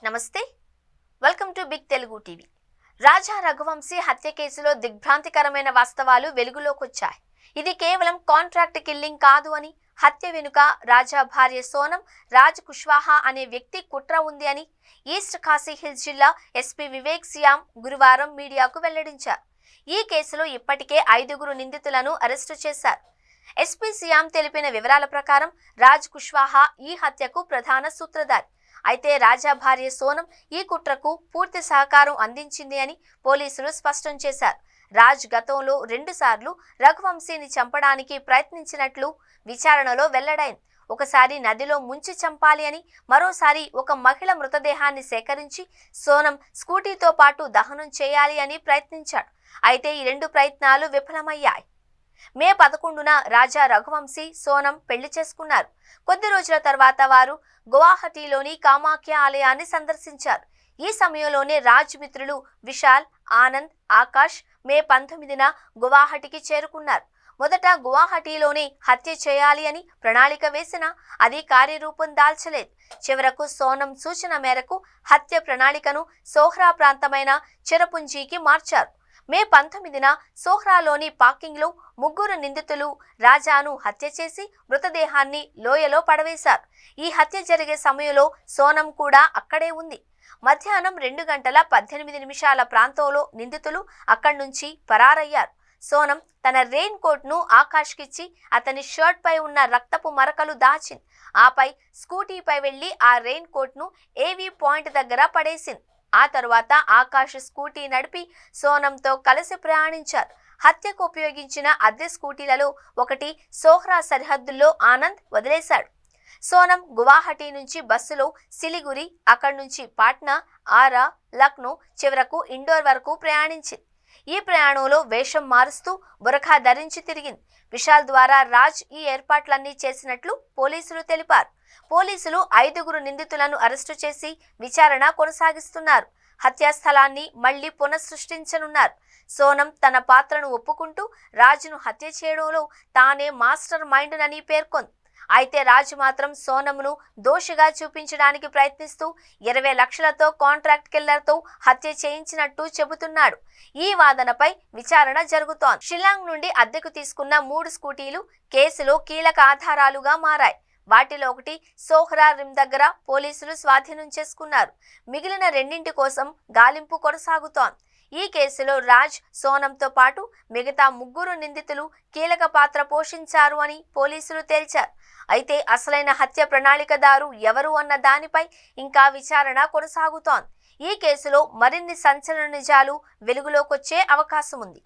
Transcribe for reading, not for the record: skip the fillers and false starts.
నమస్తే welcome to big Telugu TV. Raja Raghuvanshi హత్య కేసులో దిగ్భ్రాంతికరమైన వాస్తవాలు వెలుగులోకి వచ్చాయి. ఇది కేవలం కాంట్రాక్ట్ కిల్లింగ్ కాదు అని, హత్య వెనుక రాజా భార్య సోనం రాజ్ కుష్వాహా అనే వ్యక్తి కుట్ర ఉంది అని ఈస్ట్ కాశీ హిల్స్ జిల్లా ఎస్పీ వివేక్ సియామ్ గురువారం మీడియాకు వెల్లడించారు. ఈ కేసులో ఇప్పటికే 5 నిందితులను అరెస్టు చేశారు. ఎస్పీ సియామ్ తెలిపిన వివరాల ప్రకారం రాజ్ కుష్వాహా ఈ హత్యకు ప్రధాన సూత్రధారి. అయితే రాజా భార్య సోనం ఈ కుట్రకు పూర్తి సహకారం అందించింది అని పోలీసులు స్పష్టం చేశారు. రాజ్ గతంలో 2 సార్లు రఘువంశీని చంపడానికి ప్రయత్నించినట్లు విచారణలో వెల్లడైంది. ఒకసారి నదిలో ముంచి చంపాలి అని, మరోసారి ఒక మహిళ మృతదేహాన్ని సేకరించి సోనం స్కూటీతో పాటు దహనం చేయాలి అని ప్రయత్నించాడు. అయితే ఈ 2 ప్రయత్నాలు విఫలమయ్యాయి. మే 11న రాజా రఘువంశీ సోనం పెళ్లి చేసుకున్నారు. కొద్ది రోజుల తర్వాత వారు గువాహటిలోని కామాఖ్య ఆలయాన్ని సందర్శించారు. ఈ సమయంలోనే రాజ్ మిత్రులు విశాల్, ఆనంద్, ఆకాష్ మే 19న గువాహటికి చేరుకున్నారు. మొదట గువాహటిలోనే హత్య చేయాలి అని ప్రణాళిక వేసినా అది కార్యరూపం దాల్చలేదు. చివరకు సోనం సూచన మేరకు హత్య ప్రణాళికను సోహ్రా ప్రాంతమైన చిరపుంజీకి మార్చారు. మే 19న సోహ్రాలోని పార్కింగ్లో 3 నిందితులు రాజాను హత్య చేసి మృతదేహాన్ని లోయలో పడవేశారు. ఈ హత్య జరిగే సమయంలో సోనం కూడా అక్కడే ఉంది. మధ్యాహ్నం 2:18 ప్రాంతంలో నిందితులు అక్కడి నుంచి పరారయ్యారు. సోనం తన రెయిన్ కోట్ను ఆకాష్కిచ్చి అతని షర్ట్ పై ఉన్న రక్తపు మరకలు దాచింది. ఆపై స్కూటీపై వెళ్లి ఆ రెయిన్ కోట్ను ఏవీ పాయింట్ దగ్గర పడేసింది. ఆ తరువాత ఆకాష్ స్కూటీ నడిపి సోనంతో కలిసి ప్రయాణించారు. హత్యకు ఉపయోగించిన అద్దె స్కూటీలలో ఒకటి సోహ్రా సరిహద్దుల్లో ఆనంద్ వదిలేశాడు. సోనం గువాహటి నుంచి బస్సులో సిలిగురి, అక్కడి నుంచి పాట్నా, ఆరా, లక్నో, చివరకు ఇండోర్ వరకు ప్రయాణించింది. ఈ ప్రయాణంలో వేషం మారుస్తూ బురఖా ధరించి తిరిగింది. విశాల్ ద్వారా రాజ్ ఈ ఏర్పాట్లన్నీ చేసినట్లు పోలీసులు తెలిపారు. పోలీసులు 5 నిందితులను అరెస్టు చేసి విచారణ కొనసాగిస్తున్నారు. హత్యా స్థలాన్ని మళ్లీ పునఃసృష్టించనున్నారు. సోనం తన పాత్రను ఒప్పుకుంటూ రాజును హత్య చేయడంలో తానే మాస్టర్ మైండ్నని పేర్కొంది. అయితే రాజు మాత్రం సోనంను దోషిగా చూపించడానికి ప్రయత్నిస్తూ 20 లక్షలతో కాంట్రాక్ట్ కిల్లర్తో హత్య చేయించినట్టు చెబుతున్నాడు. ఈ వాదనపై విచారణ జరుగుతోంది. షిల్లాంగ్ నుండి అద్దెకు తీసుకున్న 3 స్కూటీలు కేసులో కీలక ఆధారాలుగా మారాయి. వాటిలో ఒకటి సోహ్రా రిమ్ దగ్గర పోలీసులు స్వాధీనం చేసుకున్నారు. మిగిలిన 2 కోసం గాలింపు కొనసాగుతోంది. ఈ కేసులో రాజ్, సోనంతో పాటు మిగతా 3 నిందితులు కీలక పాత్ర పోషించారు అని పోలీసులు తేల్చారు. అయితే అసలైన హత్య ప్రణాళికదారు ఎవరు అన్న దానిపై ఇంకా విచారణ కొనసాగుతోంది. ఈ కేసులో మరిన్ని సంచలన నిజాలు వెలుగులోకొచ్చే అవకాశం ఉంది.